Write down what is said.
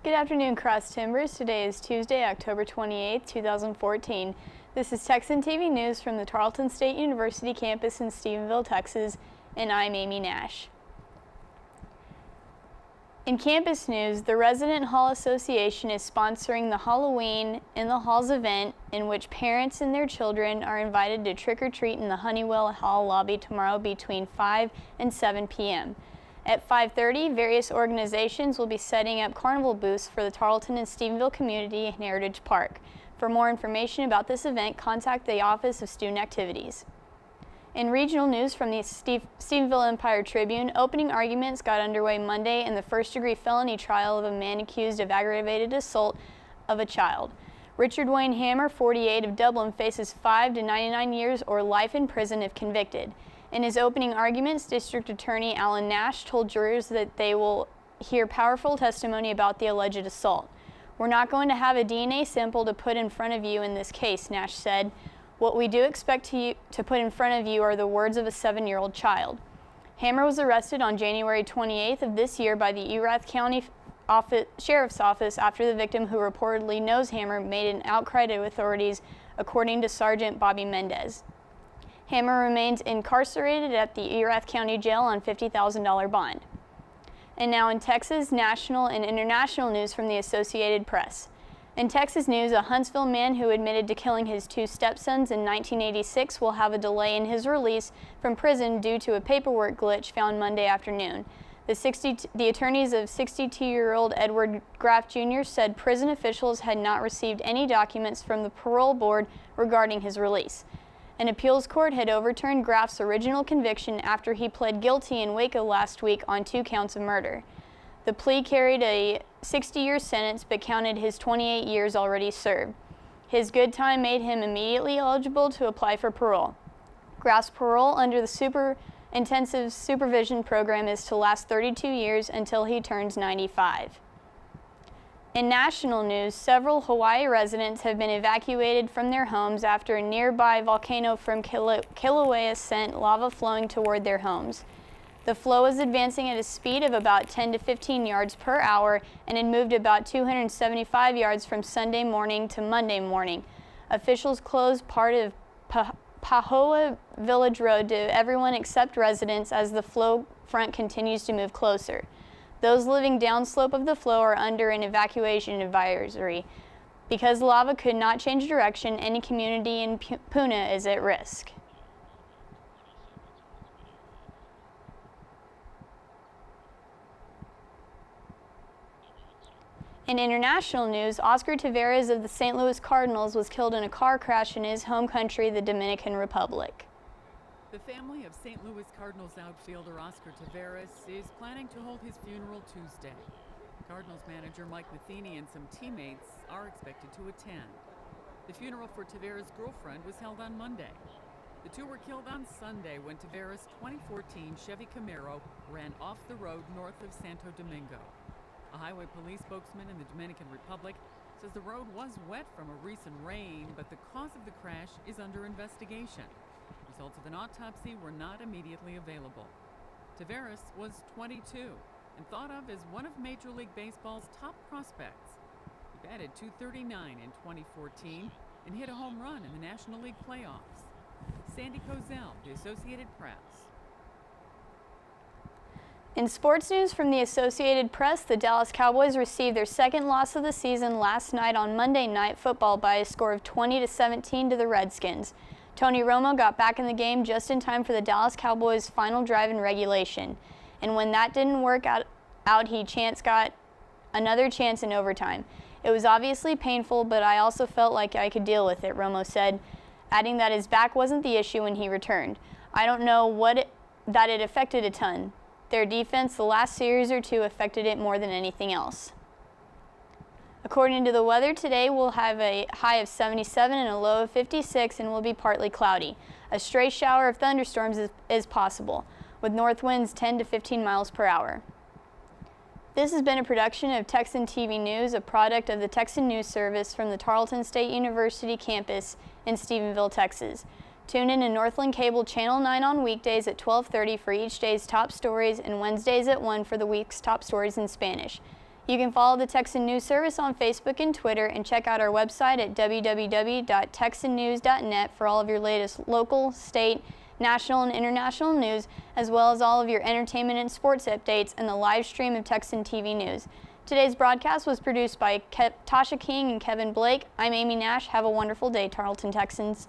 Good afternoon, Cross Timbers. Today is Tuesday, October 28, 2014. This is Texan TV News from the Tarleton State University campus in Stephenville, Texas, and I'm Aimee Nash. In campus news, the Resident Hall Association is sponsoring the Halloween in the Halls event, in which parents and their children are invited to trick-or-treat in the Honeywell Hall lobby tomorrow between 5 and 7 p.m. At 5:30, various organizations will be setting up carnival booths for the Tarleton and Stephenville community in Heritage Park. For more information about this event, contact the Office of Student Activities. In regional news from the Stephenville Empire-Tribune, opening arguments got underway Monday in the first-degree felony trial of a man accused of aggravated assault of a child. Richard Wayne Hammer, 48, of Dublin, faces 5 to 99 years or life in prison if convicted. In his opening arguments, District Attorney Aimee Nash told jurors that they will hear powerful testimony about the alleged assault. "We're not going to have a DNA sample to put in front of you in this case," Nash said. "What we do expect to put in front of you are the words of a 7-year-old child." Hammer was arrested on January 28th of this year by the Erath County Sheriff's Office after the victim, who reportedly knows Hammer, made an outcry to authorities, according to Sergeant Bobby Mendez. Hammer remains incarcerated at the Erath County Jail on $50,000 bond. And now in Texas, national and international news from the Associated Press. In Texas news, a Huntsville man who admitted to killing his 2 stepsons in 1986 will have a delay in his release from prison due to a paperwork glitch found Monday afternoon. The attorneys of 62-year-old Edward Graff Jr. said prison officials had not received any documents from the parole board regarding his release. An appeals court had overturned Graff's original conviction after he pled guilty in Waco last week on 2 counts of murder. The plea carried a 60-year sentence but counted his 28 years already served. His good time made him immediately eligible to apply for parole. Graff's parole under the super intensive supervision program is to last 32 years until he turns 95. In national news, several Hawaii residents have been evacuated from their homes after a nearby volcano from Kilauea sent lava flowing toward their homes. The flow is advancing at a speed of about 10 to 15 yards per hour and had moved about 275 yards from Sunday morning to Monday morning. Officials closed part of Pahoa Village Road to everyone except residents as the flow front continues to move closer. Those living downslope of the flow are under an evacuation advisory. Because lava could not change direction, any community in Puna is at risk. In international news, Oscar Taveras of the St. Louis Cardinals was killed in a car crash in his home country, the Dominican Republic. The family of St. Louis Cardinals outfielder Oscar Taveras is planning to hold his funeral Tuesday. Cardinals manager Mike Matheny and some teammates are expected to attend. The funeral for Taveras' girlfriend was held on Monday. The two were killed on Sunday when Taveras' 2014 Chevy Camaro ran off the road north of Santo Domingo. A highway police spokesman in the Dominican Republic says the road was wet from a recent rain, but the cause of the crash is under investigation. Results of an autopsy were not immediately available. Taveras was 22 and thought of as one of Major League Baseball's top prospects. He batted .239 in 2014 and hit a home run in the National League playoffs. Sandy Kozel, The Associated Press. In sports news from the Associated Press, the Dallas Cowboys received their 2nd loss of the season last night on Monday Night Football by a score of 20-17 to the Redskins. Tony Romo got back in the game just in time for the Dallas Cowboys' final drive in regulation. And when that didn't work out, he got another chance in overtime. It was obviously painful, but I also felt like I could deal with it, Romo said, adding that his back wasn't the issue when he returned. I don't know that it affected a ton. Their defense the last series or 2 affected it more than anything else. According to the weather, today we'll have a high of 77 and a low of 56 and will be partly cloudy. A stray shower of thunderstorms is possible, with north winds 10 to 15 miles per hour. This has been a production of Texan TV News, a product of the Texan News Service from the Tarleton State University campus in Stephenville, Texas. Tune in to Northland Cable Channel 9 on weekdays at 12:30 for each day's top stories and Wednesdays at 1 for the week's top stories in Spanish. You can follow the Texan News Service on Facebook and Twitter, and check out our website at www.texannews.net for all of your latest local, state, national, and international news, as well as all of your entertainment and sports updates and the live stream of Texan TV News. Today's broadcast was produced by Tasha King and Kevin Blake. I'm Aimee Nash. Have a wonderful day, Tarleton Texans.